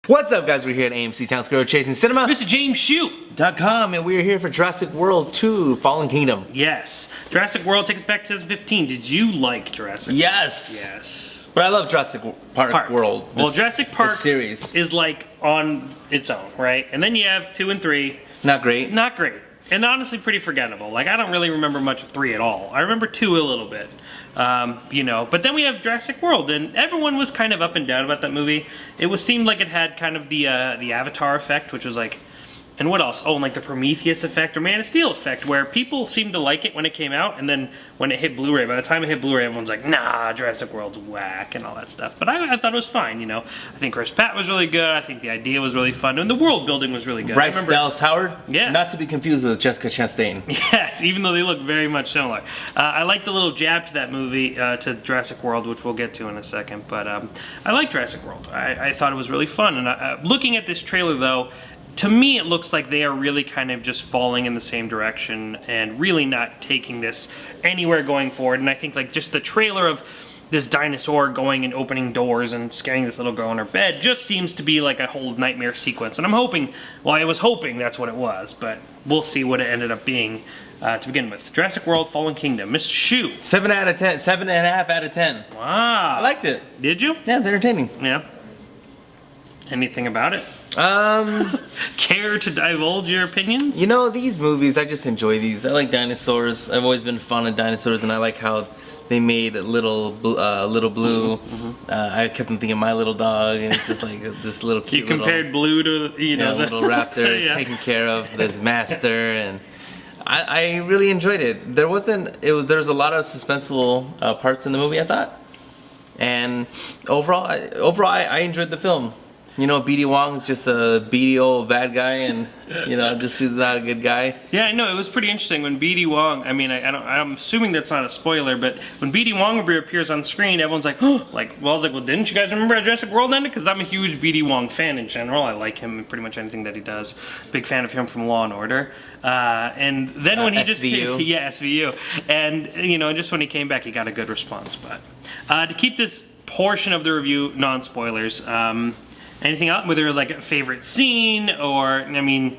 What's up, guys? We're here at AMC Town Square Chasing Cinema. Mr. James Hsu.com, and we're here for Jurassic World 2 Fallen Kingdom. Yes. Jurassic World takes us back to 2015. Did you like Jurassic World? Yes. But I love Jurassic Park World. Well, Jurassic Park series is like on its own, right? And then you have 2 and 3. Not great. Not great. And honestly pretty forgettable. Like, I don't really remember much of 3 at all. I remember 2 a little bit. You know, but then we have Jurassic World, and everyone was kind of up and down about that movie. It seemed like it had kind of the Avatar effect, which was like, and what else? Oh, and like the Prometheus effect or Man of Steel effect, where people seemed to like it when it came out, and then when it hit Blu-ray, by the time it hit Blu-ray, everyone's like, nah, Jurassic World's whack and all that stuff. But I thought it was fine, you know. I think Pratt was really good. I think the idea was really fun, and the world building was really good. Bryce Dallas Howard? Yeah. Not to be confused with Jessica Chastain. Yes, even though they look very much similar. I liked the little jab to that movie, to Jurassic World, which we'll get to in a second. But I like Jurassic World. I thought it was really fun. And looking at this trailer, though, to me, it looks like they are really kind of just falling in the same direction and really not taking this anywhere going forward. And I think like just the trailer of this dinosaur going and opening doors and scaring this little girl in her bed just seems to be like a whole nightmare sequence. And I'm hoping, well, I was hoping that's what it was, but we'll see what it ended up being to begin with. Jurassic World Fallen Kingdom. Mr. Hsu. 7 out of 10. 7.5 out of 10. Wow. I liked it. Did you? Yeah, it's entertaining. Yeah. Anything about it? Care to divulge your opinions? You know, these movies, I just enjoy these. I like dinosaurs. I've always been fond of dinosaurs, and I like how they made Little Blue. I kept on thinking My Little Dog, and it's just like this little cute. You compared Blue to, you know, little raptor yeah. taken care of, his master, and I really enjoyed it. There was a lot of suspenseful parts in the movie, I thought, and overall I enjoyed the film. You know, BD Wong is just a beady old bad guy, and you know, just he's not a good guy. Yeah, I know. It was pretty interesting when BD Wong. I mean, I'm assuming that's not a spoiler, but when BD Wong appears on screen, everyone's like, oh, like, well, I was like, well, didn't you guys remember how Jurassic World ended? Because I'm a huge BD Wong fan in general. I like him in pretty much anything that he does. Big fan of him from Law and Order. And then when he SVU. yeah, SVU, and you know, just when he came back, he got a good response. But to keep this portion of the review non-spoilers. Anything else? Whether like a favorite scene or, I mean...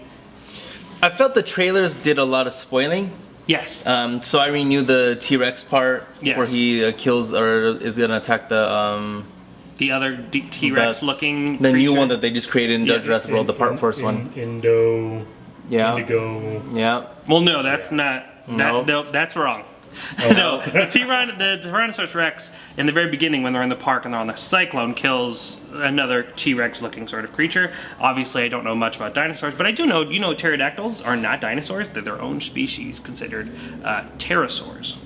I felt the trailers did a lot of spoiling. Yes. So I knew the T-Rex part, yes, where he kills or is going to attack the other T-Rex looking the creature. New one that they just created in Jurassic World, the first one. Indigo. Yeah. Well, no, that's not... No. That's wrong. Oh. No, the Tyrannosaurus Rex in the very beginning when they're in the park and they're on the cyclone kills another T-Rex looking sort of creature. Obviously I don't know much about dinosaurs, but I do know, you know, pterodactyls are not dinosaurs. They're their own species considered pterosaurs.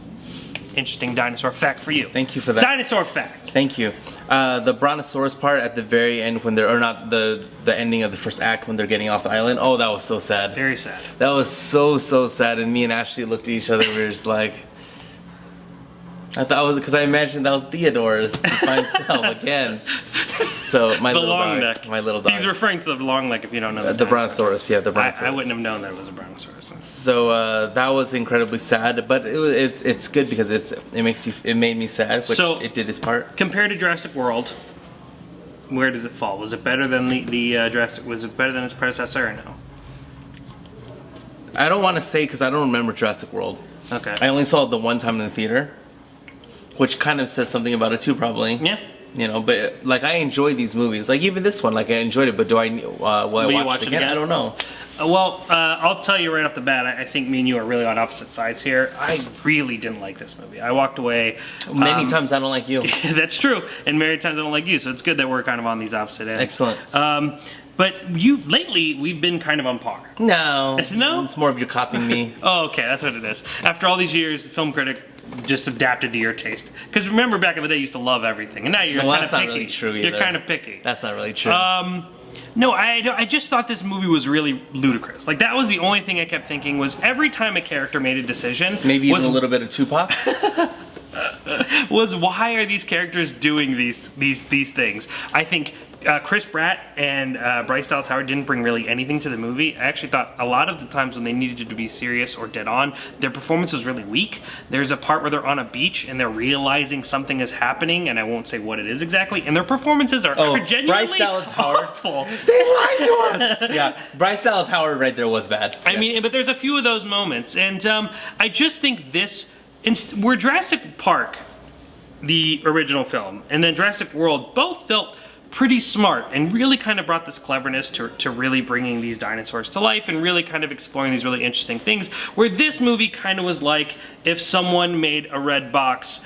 Interesting dinosaur fact for you. Thank you for that. Dinosaur fact. Thank you. The Brontosaurus part at the very end when they're, or not the ending of the first act when they're getting off the island. Oh, that was so sad. Very sad. That was so sad, and me and Ashley looked at each other and we were just like, I thought it was because I imagined that was Theodore's to find himself again. So my little long dog, neck. my little dog. He's referring to the long neck if you don't know the Brontosaurus. Yeah, the Brontosaurus. I wouldn't have known that it was a Brontosaurus. So that was incredibly sad, but it's good because it made me sad, which so, it did its part. Compared to Jurassic World, where does it fall? Was it better than the Jurassic? Was it better than its predecessor or no? I don't want to say because I don't remember Jurassic World. Okay. I only saw it the one time in the theater, which kind of says something about it too, probably. Yeah. You know, but like I enjoy these movies. Like even this one, like I enjoyed it. But do I will I watch it again? I don't know. Well, I'll tell you right off the bat. I think me and you are really on opposite sides here. I really didn't like this movie. I walked away many times. I don't like you. That's true, and many times I don't like you. So it's good that we're kind of on these opposite ends. Excellent. But lately we've been kind of on par. No. No. It's more of you copying me. Oh, okay, that's what it is. After all these years, the film critic just adapted to your taste. Because remember, back in the day, you used to love everything, and now you're kind of picky. That's not really true either. You're kind of picky. That's not really true. No, I just thought this movie was really ludicrous. Like, that was the only thing I kept thinking was every time a character made a decision... Maybe even a little bit of Tupac? was why are these characters doing these things? I think Chris Pratt and Bryce Dallas Howard didn't bring really anything to the movie. I actually thought a lot of the times when they needed to be serious or dead on, their performance was really weak. There's a part where they're on a beach and they're realizing something is happening, and I won't say what it is exactly, and their performances are genuinely Bryce Dallas Howard. awful. They lied to us! Yeah, Bryce Dallas Howard right there was bad. I mean, but there's a few of those moments, and I just think this, where Jurassic Park, the original film, and then Jurassic World both felt pretty smart and really kind of brought this cleverness to really bringing these dinosaurs to life and really kind of exploring these really interesting things, where this movie kind of was like if someone made a red box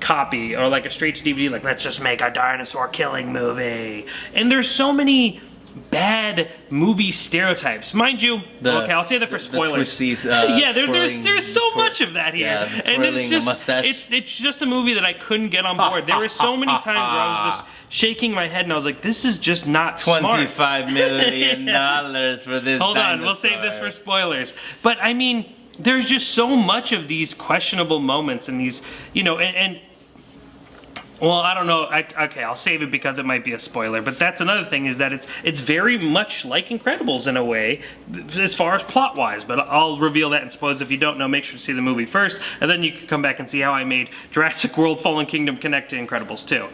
copy or like a straight to DVD, like, let's just make a dinosaur killing movie. And there's so many bad movie stereotypes, mind you. Okay, I'll say that for spoilers. The twisties, yeah, there's so much of that here, yeah, the and it's just mustache. it's just a movie that I couldn't get on board. There were so many times where I was just shaking my head and I was like, this is just not smart. $25 million for this. Hold on, we'll save this for spoilers. But I mean, there's just so much of these questionable moments and these, you know, and well, I don't know. Okay, I'll save it because it might be a spoiler. But that's another thing, is that it's very much like Incredibles in a way, as far as plot-wise. But I'll reveal that, and suppose if you don't know, make sure to see the movie first, and then you can come back and see how I made Jurassic World: Fallen Kingdom connect to Incredibles 2.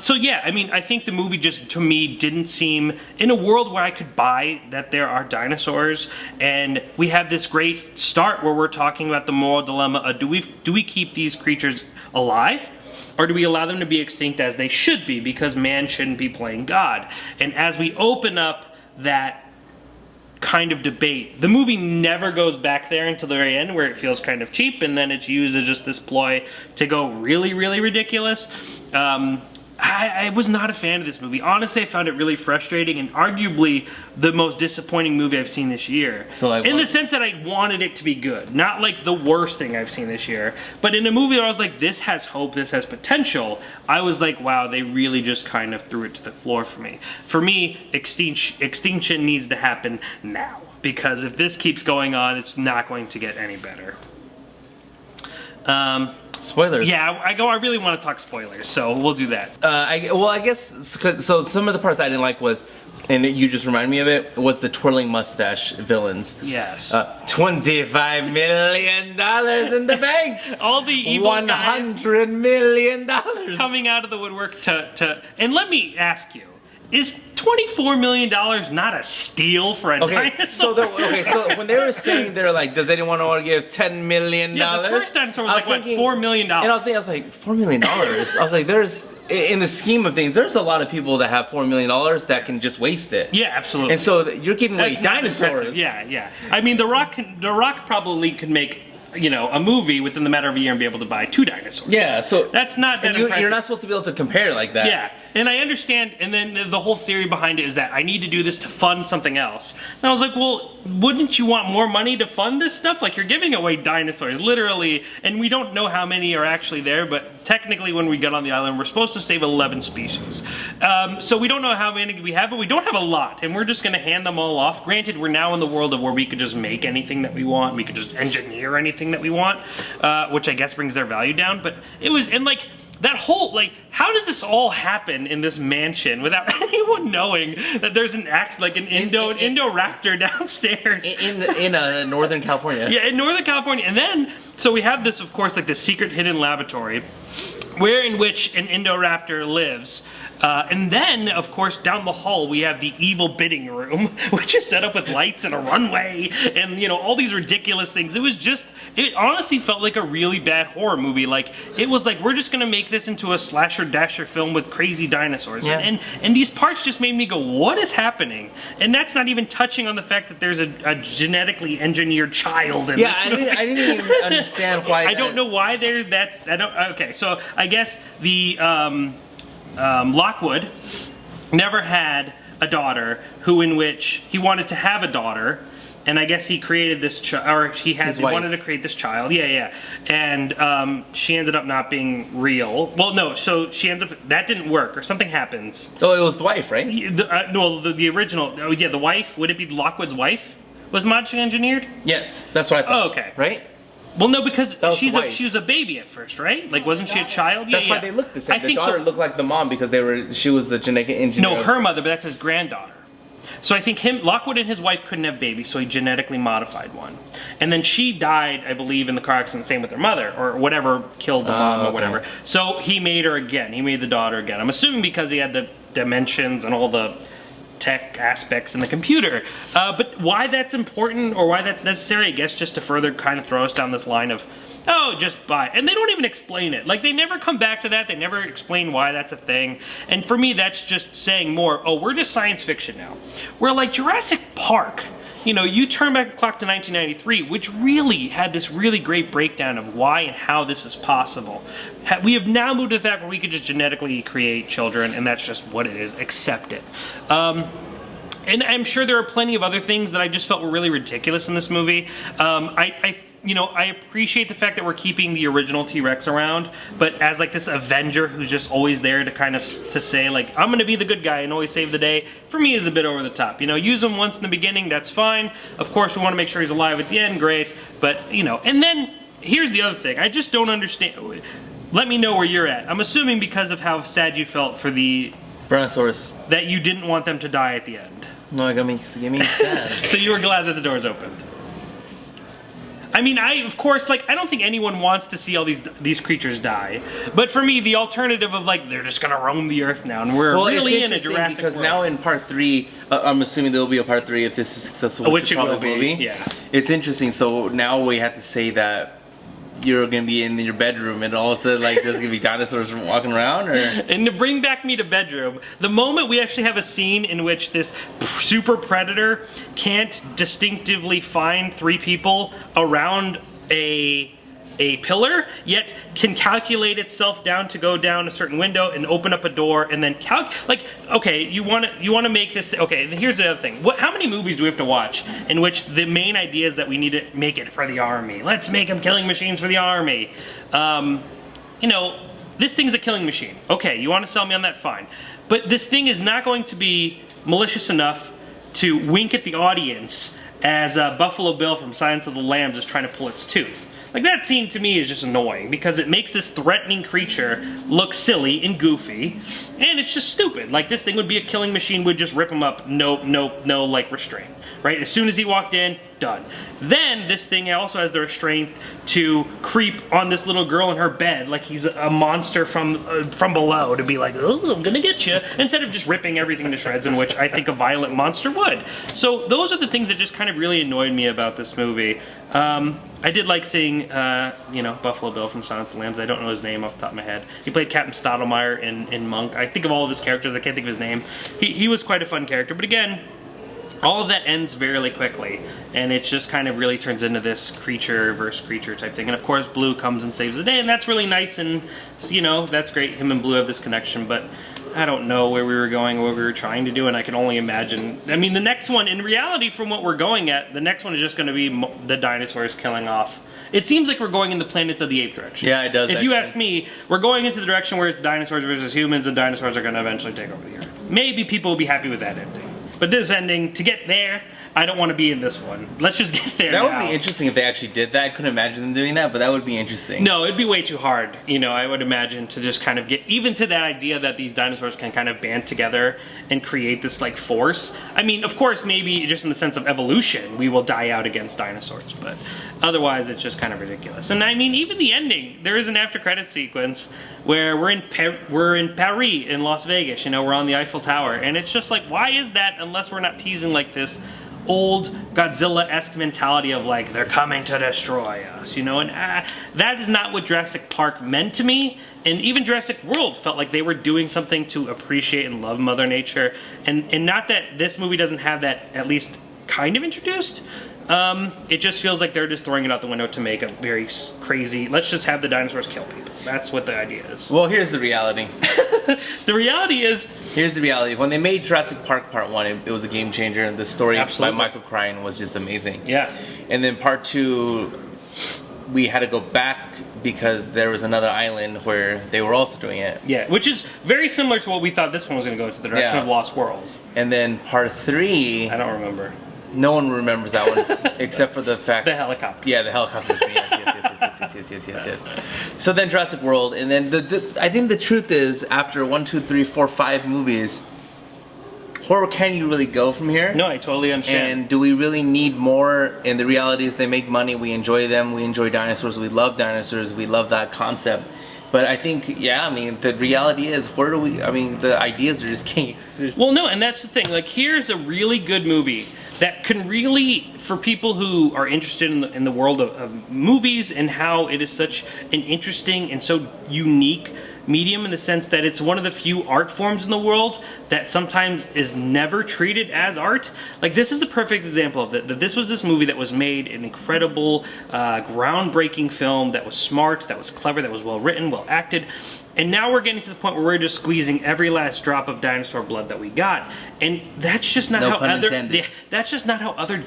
So yeah, I mean, I think the movie just, to me, didn't seem, in a world where I could buy that there are dinosaurs, and we have this great start where we're talking about the moral dilemma of do we keep these creatures alive? Or do we allow them to be extinct as they should be, because man shouldn't be playing God? And as we open up that kind of debate, the movie never goes back there until the very end, where it feels kind of cheap, and then it's used as just this ploy to go really, really ridiculous. I was not a fan of this movie. Honestly, I found it really frustrating and arguably the most disappointing movie I've seen this year. So like, in the sense that I wanted it to be good. Not like the worst thing I've seen this year. But in a movie where I was like, this has hope, this has potential, I was like, wow, they really just kind of threw it to the floor for me. For me, extinction needs to happen now. Because if this keeps going on, it's not going to get any better. Spoilers. Yeah, I really want to talk spoilers, so we'll do that. I guess, so some of the parts I didn't like was, and you just reminded me of it, was the twirling mustache villains. Yes. $25 million in the bank! All the evil $100 million! Coming out of the woodwork to... And let me ask you, is $24 million not a steal for a dinosaur? So when they were saying, they're like, does anyone want to give $10 million? Yeah, the first dinosaur was like, $4 million. And I was like, $4 million? I was like, there's, in the scheme of things, there's a lot of people that have $4 million that can just waste it. Yeah, absolutely. And so you're giving away dinosaurs. Yeah. I mean, The Rock probably could make, you know, a movie within the matter of a year and be able to buy 2 dinosaurs. Yeah, so that's not that impressive. You're not supposed to be able to compare like that. Yeah, and I understand, and then the whole theory behind it is that I need to do this to fund something else. And I was like, well, wouldn't you want more money to fund this stuff? Like, you're giving away dinosaurs, literally, and we don't know how many are actually there, but technically when we get on the island, we're supposed to save 11 species. So we don't know how many we have, but we don't have a lot, and we're just going to hand them all off. Granted, we're now in the world of where we could just make anything that we want, we could just engineer anything that we want, which I guess brings their value down, but it was, and like, that whole, like, how does this all happen in this mansion without anyone knowing that there's an Indoraptor downstairs? In Northern California. Yeah, in Northern California. And then, so we have this, of course, like the secret hidden laboratory in which an Indoraptor lives. And then, of course, down the hall we have the evil bidding room, which is set up with lights and a runway and, you know, all these ridiculous things. It honestly felt like a really bad horror movie. Like, it was like, we're just gonna make this into a slasher-dasher film with crazy dinosaurs. Yeah. And these parts just made me go, what is happening? And that's not even touching on the fact that there's a genetically engineered child in this movie. I didn't even understand why. I don't know why okay, so I guess the, Lockwood never had a daughter in which he wanted to have a daughter, and I guess he created this he wanted to create this child. Yeah. And she ended up not being real. Well, no, so she ends up, that didn't work, or something happens. Oh, it was the wife, right? The original, the wife, would it be Lockwood's wife was magically engineered? Yes, that's what I thought. Oh, okay. Right? Well, no, because That was the wife. she was a baby at first, right? Like, wasn't she a child? That's yeah, why they looked the same. I The think daughter looked like the mom because she was the genetic engineer. No, her mother, but that's his granddaughter. So I think Lockwood and his wife couldn't have babies, so he genetically modified one. And then she died, I believe, in the car accident, same with her mother, or whatever killed the mom or whatever. So he made her again. He made the daughter again. I'm assuming because he had the dimensions and all the tech aspects in the computer. But why that's important or why that's necessary, I guess just to further kind of throw us down this line of, oh, just buy. And they don't even explain it. Like, they never come back to that. They never explain why that's a thing. And for me, that's just saying more, oh, we're just science fiction now. Where, like, Jurassic Park, you know, you turn back the clock to 1993, which really had this really great breakdown of why and how this is possible. We have now moved to the fact where we could just genetically create children, and that's just what it is. Accept it. And I'm sure there are plenty of other things that I just felt were really ridiculous in this movie. I appreciate the fact that we're keeping the original T-Rex around, but as like this Avenger who's just always there to kind of to say like, I'm gonna be the good guy and always save the day, for me is a bit over the top. You know, use him once in the beginning, that's fine. Of course, we want to make sure he's alive at the end, great. But, you know, and then here's the other thing. I just don't understand. Let me know where you're at. I'm assuming because of how sad you felt for the Brontosaurus, that you didn't want them to die at the end. No, it got me sad. So you were glad that the doors opened. I mean, of course, like, I don't think anyone wants to see all these creatures die. But for me, the alternative of, like, they're just gonna roam the earth now, and we're really in a Jurassic because World. now in part 3, I'm assuming there will be a part 3 if this is successful, which it probably will be. Yeah. It's interesting. So now we have to say that you're gonna be in your bedroom, and all of a sudden, like, there's gonna be dinosaurs walking around, or. And to bring back me to bedroom, the moment we actually have a scene in which this super predator can't distinctively find 3 people around a pillar, yet can calculate itself down to go down a certain window and open up a door and then like, okay, you want to make this, okay, here's the other thing. How many movies do we have to watch in which the main idea is that we need to make it for the army? Let's make them killing machines for the army. You know, this thing's a killing machine. Okay, you want to sell me on that, fine. But this thing is not going to be malicious enough to wink at the audience as Buffalo Bill from Silence of the Lambs is trying to pull its tooth. Like, that scene to me is just annoying because it makes this threatening creature look silly and goofy, and it's just stupid. Like, this thing would be a killing machine, would just rip him up, no, like, restraint, right? As soon as he walked in, done. Then this thing also has the restraint to creep on this little girl in her bed like he's a monster from below, to be like, oh, I'm gonna get you, instead of just ripping everything to shreds, in which I think a violent monster would. So those are the things that just kind of really annoyed me about this movie. I did like seeing, you know, Buffalo Bill from Silence of the Lambs. I don't know his name off the top of my head. He played Captain Stottlemyre in Monk. I think of all of his characters, I can't think of his name. He was quite a fun character, but again, all of that ends fairly quickly, and it just kind of really turns into this creature versus creature type thing. And of course, Blue comes and saves the day, and that's really nice, and, you know, that's great. Him and Blue have this connection, but I don't know where we were going or what we were trying to do, and I can only imagine. I mean, the next one, in reality, from what we're going at, the next one is just going to be the dinosaurs killing off. It seems like we're going in the Planets of the Apes direction. Yeah, it does. If you ask me, we're going into the direction where it's dinosaurs versus humans, and dinosaurs are going to eventually take over the Earth. Maybe people will be happy with that ending. But this ending, to get there, I don't want to be in this one. Let's just get there That now. would be interesting if they actually did that. I couldn't imagine them doing that, but that would be interesting. No, it'd be way too hard, you know, I would imagine, to just kind of get even to that idea that these dinosaurs can kind of band together and create this, like, force. I mean, of course, maybe just in the sense of evolution, we will die out against dinosaurs, but otherwise it's just kind of ridiculous. And I mean, even the ending, there is an after-credits sequence where we're in Paris, in Las Vegas, you know, we're on the Eiffel Tower, and it's just like, why is that unless we're not teasing, like, this old Godzilla-esque mentality of, like, they're coming to destroy us, you know, and that is not what Jurassic Park meant to me. And even Jurassic World felt like they were doing something to appreciate and love Mother Nature, and not that this movie doesn't have that at least kind of introduced. It just feels like they're just throwing it out the window to make a very crazy, let's just have the dinosaurs kill people. That's what the idea is. Well, here's the reality. The reality is... Here's the reality. When they made Jurassic Park Part 1, it was a game changer, and the story Absolutely. by Michael Crichton was just amazing. Yeah. And then Part 2, we had to go back because there was another island where they were also doing it. Yeah, which is very similar to what we thought this one was going to go, to the direction of Lost World. And then Part 3... I don't remember. No one remembers that one, except for the fact... The helicopter. Yeah, the helicopter scene. Yes. yes. So then Jurassic World, and then I think the truth is, after 1, 2, 3, 4, 5 movies, horror, can you really go from here? No, I totally understand. And do we really need more? And the reality is, they make money. We enjoy them. We enjoy dinosaurs. We love dinosaurs. We love that concept. But I think, yeah, I mean, the reality is, where do we? I mean, the ideas are just king. Well, no, and that's the thing. Like, here's a really good movie that can really, for people who are interested in the world of movies and how it is such an interesting and so unique medium, in the sense that it's one of the few art forms in the world that sometimes is never treated as art. Like, this is a perfect example of that. This was this movie that was made an incredible, groundbreaking film that was smart, that was clever, that was well written, well acted. And now we're getting to the point where we're just squeezing every last drop of dinosaur blood that we got, and that's just not that's just not how other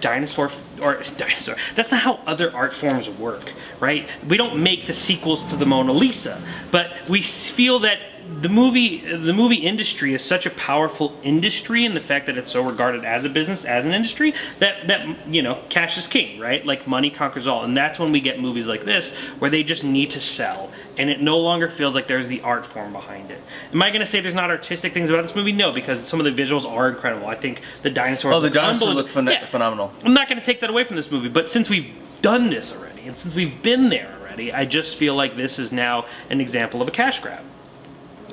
that's not how other art forms work, right? We don't make the sequels to the Mona Lisa, but we feel that the movie industry is such a powerful industry, in the fact that it's so regarded as a business, as an industry, that you know, cash is king, right? Like, money conquers all, and that's when we get movies like this where they just need to sell, and it no longer feels like there's the art form behind it. Am I going to say there's not artistic things about this movie? No, because some of the visuals are incredible. I think the dinosaurs. Oh, the dinosaurs look phenomenal. I'm not going to take that away from this movie, but since we've done this already, and since we've been there already, I just feel like this is now an example of a cash grab.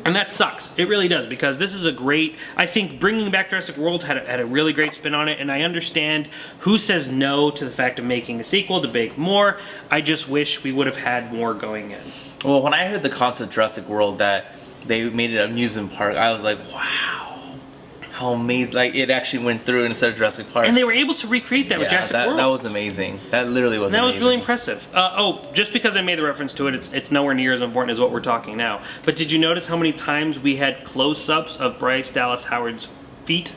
And that sucks. It really does, because this is a great, I think bringing back Jurassic World had a really great spin on it, and I understand who says no to the fact of making a sequel, to make more. I just wish we would have had more going in. Well, when I heard the concept of Jurassic World, that they made it an amusement park, I was like, wow. How amazing, like, it actually went through instead of Jurassic Park. And they were able to recreate that with Jurassic World. That was amazing. That literally was amazing. That was really impressive. Just because I made the reference to it, it's nowhere near as important as what we're talking now. But did you notice how many times we had close-ups of Bryce Dallas Howard's feet?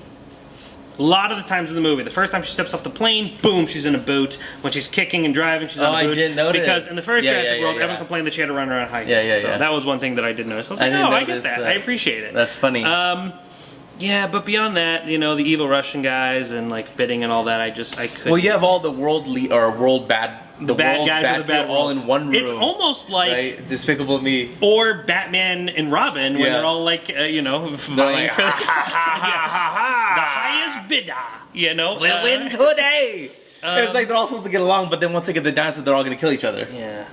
A lot of the times in the movie. The first time she steps off the plane, boom, she's in a boot. When she's kicking and driving, she's on a boot. I didn't notice. Because in the first Jurassic World, everyone complained that she had to run around high heels. So that was one thing that I did notice. I was like, I get that. I appreciate it. That's funny. Yeah, but beyond that, you know, the evil Russian guys and like bidding and all that, I couldn't. Well, you have all the world bad guys of the bad all in one room. It's almost like, right? Despicable Me, or Batman and Robin, when they're all like, vying for the highest bidder. You know, we'll win today. It's like they're all supposed to get along, but then once they get the dinosaurs, they're all going to kill each other. Yeah.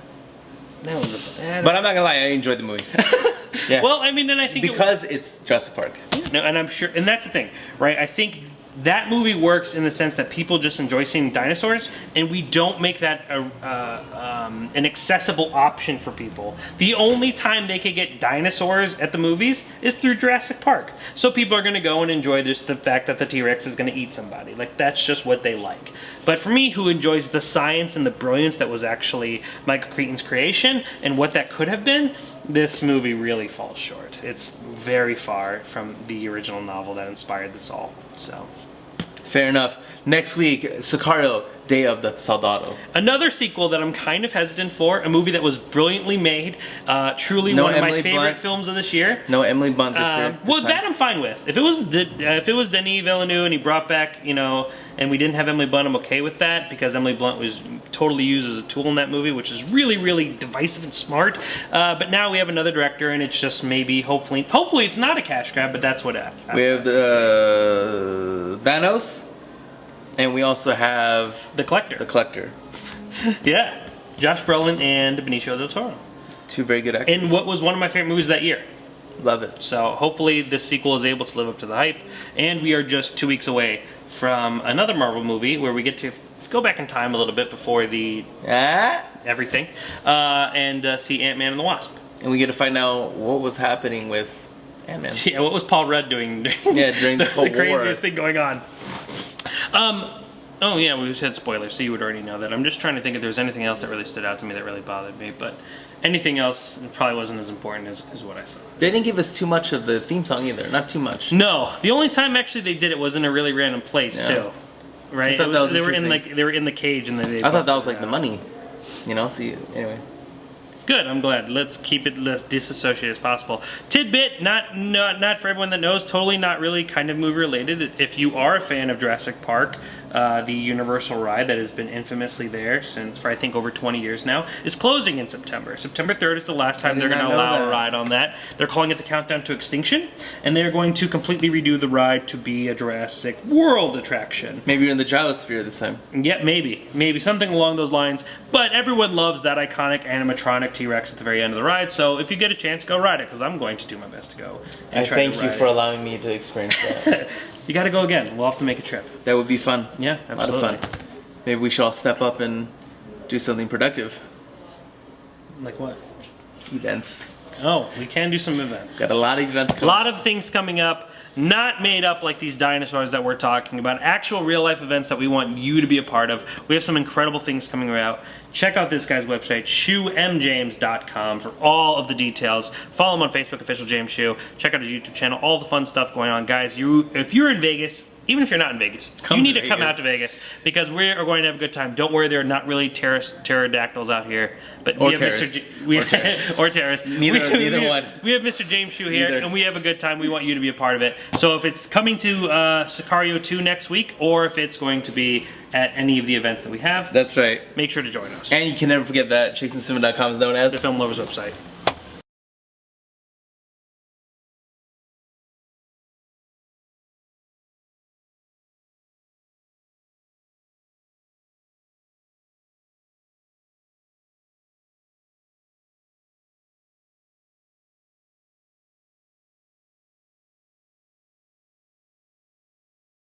But I'm not gonna lie, I enjoyed the movie. Yeah. Well, I mean, and I think because it's Jurassic Park. No, and I'm sure, and that's the thing, right? I think that movie works in the sense that people just enjoy seeing dinosaurs, and we don't make that an accessible option for people. The only time they could get dinosaurs at the movies is through Jurassic Park. So people are going to go and enjoy the fact that the T-Rex is going to eat somebody. Like, that's just what they like. But for me, who enjoys the science and the brilliance that was actually Michael Crichton's creation and what that could have been, this movie really falls short. It's very far from the original novel that inspired this all. So, fair enough. Next week, Sicario, Day of the Soldado. Another sequel that I'm kind of hesitant for, a movie that was brilliantly made, truly one of my favorite films of this year. No Emily Blunt this year. Well, that I'm fine with. If it was Denis Villeneuve and he brought back, you know, and we didn't have Emily Blunt, I'm okay with that, because Emily Blunt was totally used as a tool in that movie, which is really, really divisive and smart. But now we have another director, and it's just maybe, hopefully it's not a cash grab, but that's what we have the Thanos. And we also have The Collector. The Collector. Yeah. Josh Brolin and Benicio del Toro. Two very good actors. And what was one of my favorite movies that year. Love it. So hopefully this sequel is able to live up to the hype. And we are just 2 weeks away from another Marvel movie where we get to go back in time a little bit before the everything and see Ant-Man and the Wasp. And we get to find out what was happening with Ant-Man. Yeah, what was Paul Rudd doing during this whole the craziest thing going on. Oh yeah, we just had spoilers, so you would already know that. I'm just trying to think if there was anything else that really stood out to me that really bothered me, but anything else probably wasn't as important as what I saw. They didn't give us too much of the theme song either, not too much. No, the only time actually they did it was in a really random place too, right? They were in the cage and they. I thought that was like the money, you know. See, anyway. Good, I'm glad. Let's keep it less disassociated as possible. Tidbit, not for everyone that knows, totally not really kind of movie related. If you are a fan of Jurassic Park, the Universal ride that has been infamously there for I think over 20 years now, is closing in September. September 3rd is the last time they're going to allow a ride on that. They're calling it the Countdown to Extinction, and they're going to completely redo the ride to be a Jurassic World attraction. Maybe you're in the gyrosphere this time. Yeah, maybe something along those lines. But everyone loves that iconic animatronic T-Rex at the very end of the ride, so if you get a chance, go ride it, because I'm going to do my best to go and try to ride it. I thank you for allowing me to experience that. You got to go again. We'll have to make a trip. That would be fun. Yeah, absolutely. A lot of fun. Maybe we should all step up and do something productive. Like what? Events. Oh, we can do some events. Got a lot of events coming. A lot of things coming up. Not made up like these dinosaurs that we're talking about. Actual real life events that we want you to be a part of. We have some incredible things coming out. Check out this guy's website, ShuMJames.com, for all of the details. Follow him on Facebook, Official James Hsu. Check out his YouTube channel, all the fun stuff going on. Guys, if you're in Vegas, even if you're not in Vegas, you need to come out to Vegas, because we are going to have a good time. Don't worry, there are not really pterodactyls out here. But or we have terrorists. Or terrorists. Neither one. We have Mr. James Hsu here, Neither. and we have a good time. We want you to be a part of it. So if it's coming to Sicario 2 next week, or if it's going to be at any of the events that we have, that's right. Make sure to join us. And you can never forget that ChasingCinema.com is known as the Film Lovers website.